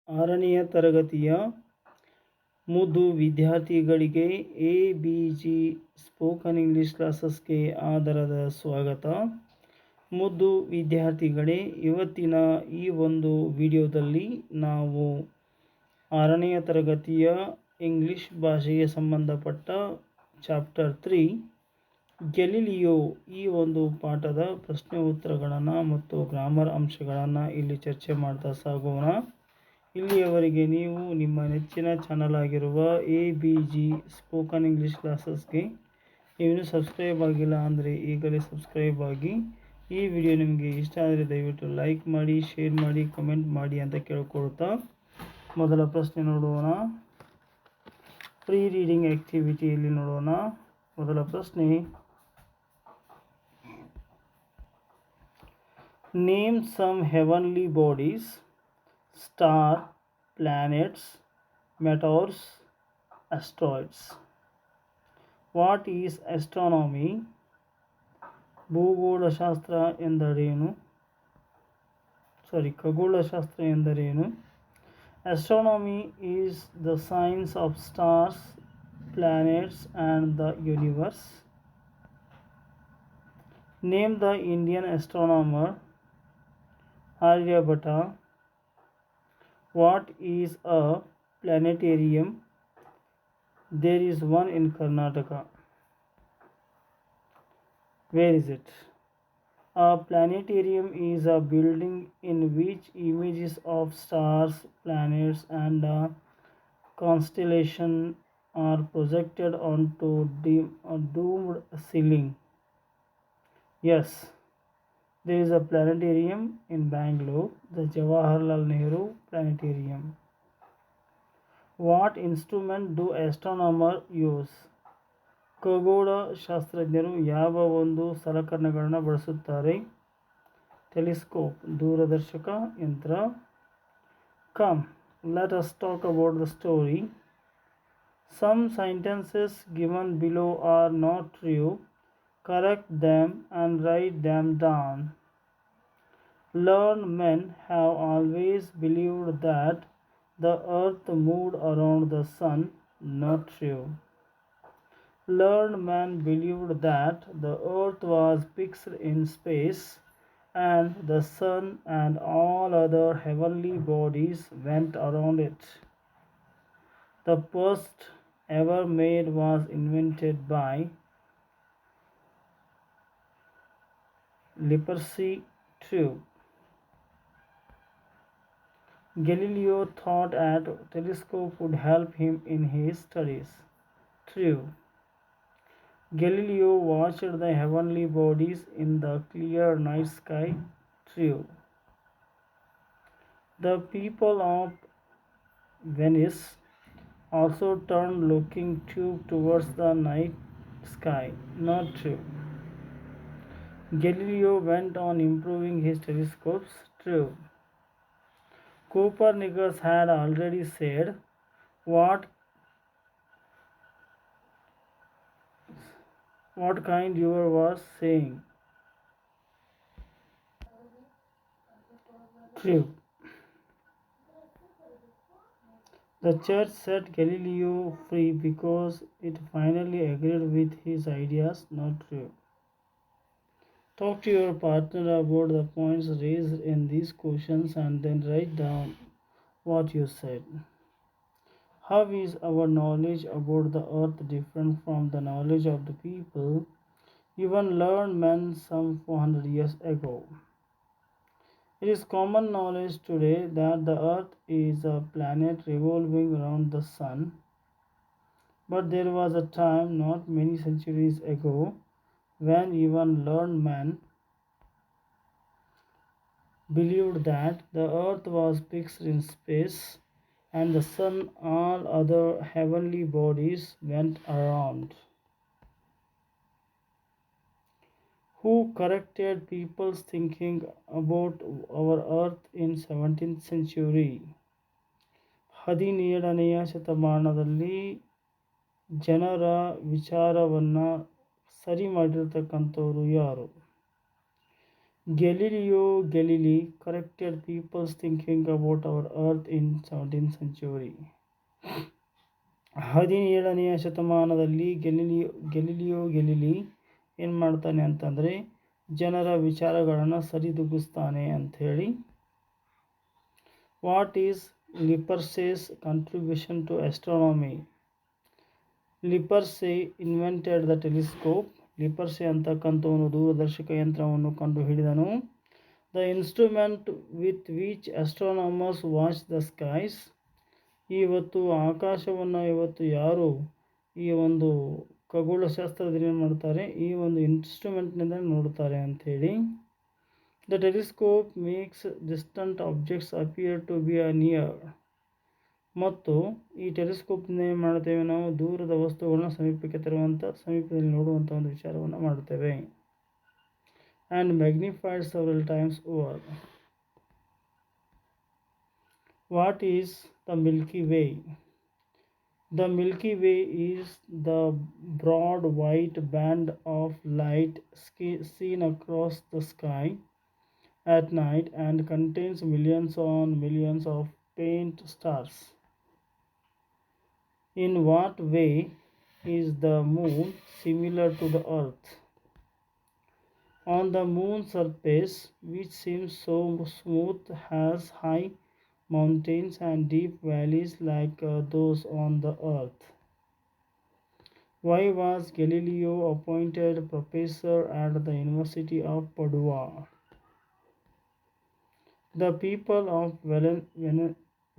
6ನೆಯ ತರಗತಿಯ ಮುದ್ದು ವಿದ್ಯಾರ್ಥಿಗಳಿಗೆ ಎ.ಬಿ.ಜಿ ಸ್ಪೋಕನ್ ಇಂಗ್ಲಿಷ್ ಕ್ಲಾಸಸ್ಗೆ ಆದರದ ಸ್ವಾಗತ. ಮುದ್ದು ವಿದ್ಯಾರ್ಥಿಗಳೇ, ಇವತ್ತಿನ ಈ ಒಂದು ವಿಡಿಯೋದಲ್ಲಿ ನಾವು 6ನೆಯ ತರಗತಿಯ ಇಂಗ್ಲಿಷ್ ಭಾಷೆಗೆ ಸಂಬಂಧಪಟ್ಟ Chapter-3 ಗೆಲಿಲಿಯೋ ಈ ಒಂದು ಪಾಠದ ಪ್ರಶ್ನೆ ಉತ್ತರಗಳನ್ನು ಮತ್ತು ಗ್ರಾಮರ್ ಅಂಶಗಳನ್ನು ಇಲ್ಲಿ ಚರ್ಚೆ ಮಾಡ್ತಾ ಸಾಗೋಣ. ಇಲ್ಲಿಯವರೆಗೆ ನೀವು ನಿಮ್ಮ ನೆಚ್ಚಿನ ಚಾನಲ್ ಆಗಿರುವ ಎ.ಬಿ.ಜಿ ಸ್ಪೋಕನ್ ಇಂಗ್ಲಿಷ್ ಕ್ಲಾಸಸ್ಗೆ ನೀವೇನು ಸಬ್ಸ್ಕ್ರೈಬ್ ಆಗಿಲ್ಲ ಅಂದರೆ ಈಗಲೇ ಸಬ್ಸ್ಕ್ರೈಬ್ ಆಗಿ. ಈ ವಿಡಿಯೋ ನಿಮಗೆ ಇಷ್ಟ ಆದರೆ ದಯವಿಟ್ಟು ಲೈಕ್ ಮಾಡಿ, ಶೇರ್ ಮಾಡಿ, ಕಮೆಂಟ್ ಮಾಡಿ ಅಂತ ಕೇಳ್ಕೊಳ್ತಾ ಮೊದಲ ಪ್ರಶ್ನೆ ನೋಡೋಣ. ಪ್ರೀ ರೀಡಿಂಗ್ ಆ್ಯಕ್ಟಿವಿಟಿಯಲ್ಲಿ ನೋಡೋಣ. ಮೊದಲ ಪ್ರಶ್ನೆ, name some heavenly bodies, star, planets, meteors, asteroids. What is astronomy? ಭೂಗೋಳಶಾಸ್ತ್ರ ಎಂದರೇನು? ಖಗೋಳಶಾಸ್ತ್ರ ಎಂದರೇನು? Astronomy is the science of stars, planets and the universe. Name the Indian astronomer. Aryabhatta. What is a planetarium? There is one in Karnataka. Where is it? A planetarium is a building in which images of stars, planets and a constellation are projected onto a domed ceiling. Yes, there is a planetarium in Bangalore, the Jawaharlal Nehru Planetarium. What instrument do astronomers use? ಖಗೋಳ ಶಾಸ್ತ್ರಜ್ಞರು ಯಾವ ಒಂದು ಸಲಕರಣೆಗಳನ್ನು ಬಳಸುತ್ತಾರೆ? Telescope, ದೂರದರ್ಶಕ ಯಂತ್ರ. Come, let us talk about the story. Some sentences given below are not true. Correct them and write them down. Learned men have always believed that the earth moved around the sun. Not true. Learned men believed that the earth was fixed in space and the sun and all other heavenly bodies went around it. The first ever made was invented by leprosy. True. Galileo thought a telescope would help him in his studies. True. Galileo watched the heavenly bodies in the clear night sky. True. The people of Venice also turned looking tube towards the night sky. Not true. Galileo went on improving his telescopes. True. Copernicus had already said what kind you was saying. True. The church set Galileo free because it finally agreed with his ideas. Not true. Talk to your partner about the points raised in these questions and then write down what you said. How is our knowledge about the earth different from the knowledge of the people, even learned men some 400 years ago? It is common knowledge today that the earth is a planet revolving around the sun. But there was a time not many centuries ago when even learned men believed that the earth was fixed in space and the sun all other heavenly bodies went around. Who corrected people's thinking about our earth in 17th century? 17ನೆಯ ಶತಮಾನದಲ್ಲಿ ಜನರ ವಿಚಾರವನ್ನು ಸರಿ ಮಾಡಿರ್ತಕ್ಕಂಥವ್ರು ಯಾರು? Galileo Galilei corrected people's thinking about our Earth in 17th century. 17ನೇ ಶತಮಾನದಲ್ಲಿ Galileo ಗೆಲಿಲಿ ಏನು ಮಾಡ್ತಾನೆ ಅಂತಂದರೆ ಜನರ ವಿಚಾರಗಳನ್ನು ಸರಿದೂಗಿಸ್ತಾನೆ ಅಂಥೇಳಿ. What is Lippershey's contribution to astronomy? Lippershey invented the telescope. Lippershey ಅಂತಕ್ಕಂಥವನು ದೂರದರ್ಶಕ ಯಂತ್ರವನ್ನು ಕಂಡುಹಿಡಿದನು. The instrument with which astronomers watch the skies. ಇವತ್ತು ಆಕಾಶವನ್ನು ಯಾರು ಈ ಒಂದು ಖಗೋಳಶಾಸ್ತ್ರದಲ್ಲಿ ಏನು ಮಾಡ್ತಾರೆ, ಈ ಒಂದು ಇನ್ಸ್ಟ್ರೂಮೆಂಟ್ನಿಂದ ನೋಡ್ತಾರೆ ಅಂಥೇಳಿ. The telescope makes distant objects appear to be near. ಮತ್ತು ಈ ಟೆಲಿಸ್ಕೋಪ್ನಿಂದ ಏನು ಮಾಡ್ತೇವೆ, ನಾವು ದೂರದ ವಸ್ತುಗಳನ್ನ ಸಮೀಪದಲ್ಲಿ ನೋಡುವಂಥ ಒಂದು ವಿಚಾರವನ್ನು ಮಾಡ್ತೇವೆ. And magnified several times over. What is the Milky way? The Milky Way is the broad white band of light seen across the sky at night and contains millions on millions of faint stars. In what way is the moon similar to the earth? On the moon's surface, which seems so smooth, has high mountains and deep valleys like those on the earth. Why was Galileo appointed professor at the University of Padua? The people of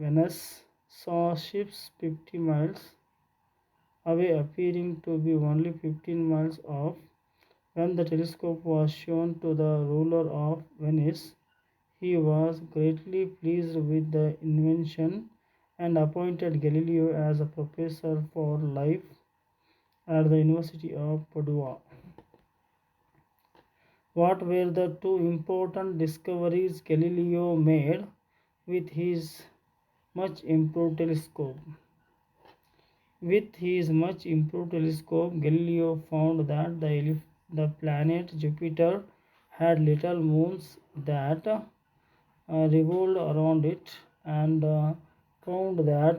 Venice saw ships 50 miles away appearing to be only 15 miles off. When the telescope was shown to the ruler of Venice, he was greatly pleased with the invention and appointed Galileo as a professor for life at the University of Padua. What were the two important discoveries Galileo made with his much improved telescope? With his much improved telescope, Galileo found that the planet Jupiter had little moons that revolved around it, and found that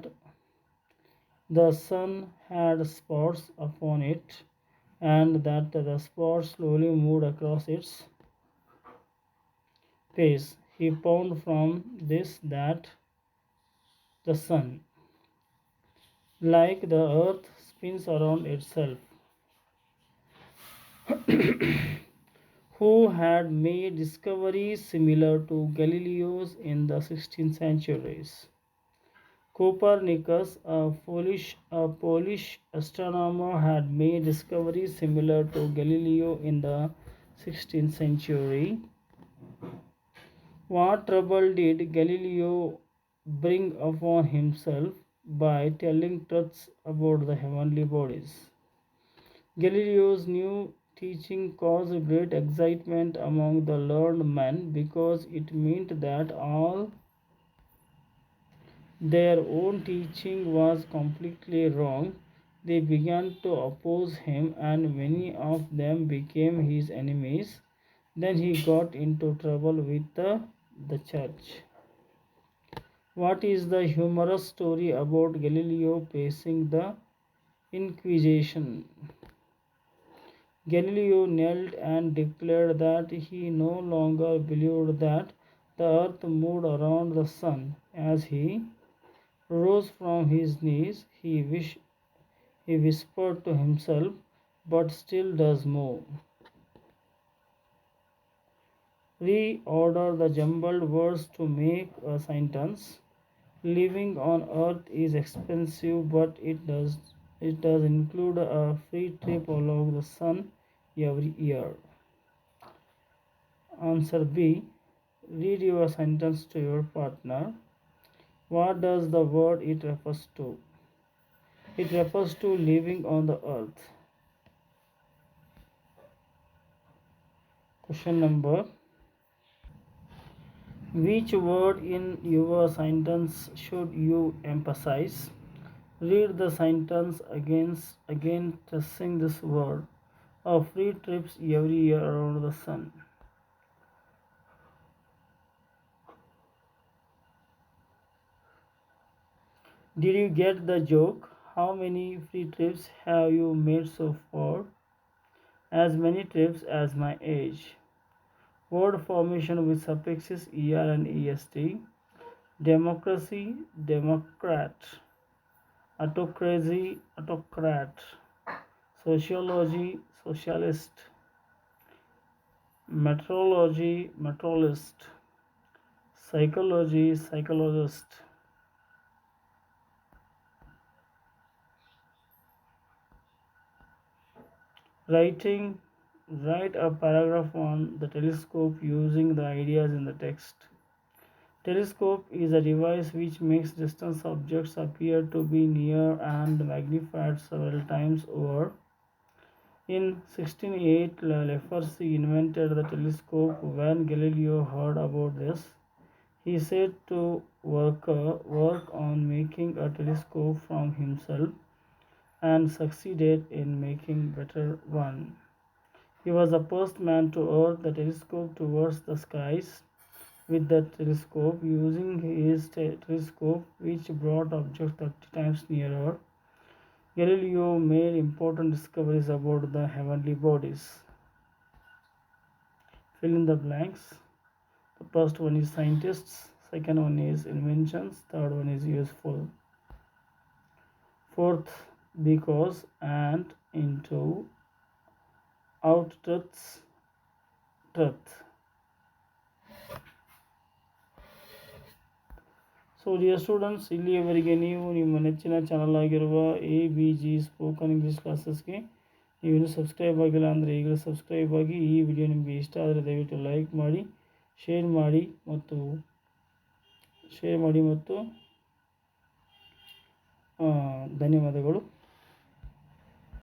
the sun had spots upon it, and that the spots slowly moved across its face. He found from this that the sun, like the earth, spins around itself. Who had made discoveries similar to Galileo's in the 16th centuries? Copernicus, a Polish astronomer, had made discoveries similar to Galileo in the 16th century. What trouble did Galileo bring upon himself by telling truths about the heavenly bodies? Galileo's new teaching caused great excitement among the learned men because it meant that all their own teaching was completely wrong. They began to oppose him, and many of them became his enemies. Then he got into trouble with the church. What is the humorous story about Galileo facing the Inquisition? Galileo knelt and declared that he no longer believed that the earth moved around the sun. As he rose from his knees, he whispered to himself, "But still does move." Reorder the jumbled words to make a sentence. Living on earth is expensive, but it does include a free trip along the sun every year. Answer B. Read your sentence to your partner. What does the word "it" refers to? It refers to living on the earth. Question number: which word in your sentence should you emphasize? Read the sentence again, stressing this word. A free trips every year around the sun. Did you get the joke? How many free trips have you made so far? As many trips as my age. Word formation with suffixes er and est. Democracy, democrat. Autocracy, autocrat. Sociology, socialist. Metrology, metrologist. Psychology, psychologist. Writing, write a paragraph on the telescope using the ideas in the text. Telescope is a device which makes distant objects appear to be near and magnified several times over. In 1608, Lefferts invented the telescope. When Galileo heard about this, he set to work on making a telescope from himself and succeeded in making better one. He was the first man to urge the telescope towards the skies. With the telescope, using his telescope, which brought objects 30 times nearer, Galileo made important discoveries about the heavenly bodies. Fill in the blanks. The first one is scientists, second one is inventions, third one is useful. Fourth, because and into, out truths, truth. So dear students, ಇಲ್ಲಿಯವರೆಗೆ ನೀವು ನಿಮ್ಮ ನೆಚ್ಚಿನ channel ಆಗಿರುವ ABG spoken English ಕ್ಲಾಸಸ್ಗೆ ನೀವಿನ್ನೂ subscribe ಆಗಿಲ್ಲ ಅಂದರೆ ಈಗಲೂ subscribe ಆಗಿ. ಈ ವಿಡಿಯೋ ನಿಮಗೆ ಇಷ್ಟ ಆದರೆ ದಯವಿಟ್ಟು ಲೈಕ್ ಮಾಡಿ, ಶೇರ್ ಮಾಡಿ ಮತ್ತು ಧನ್ಯವಾದಗಳು.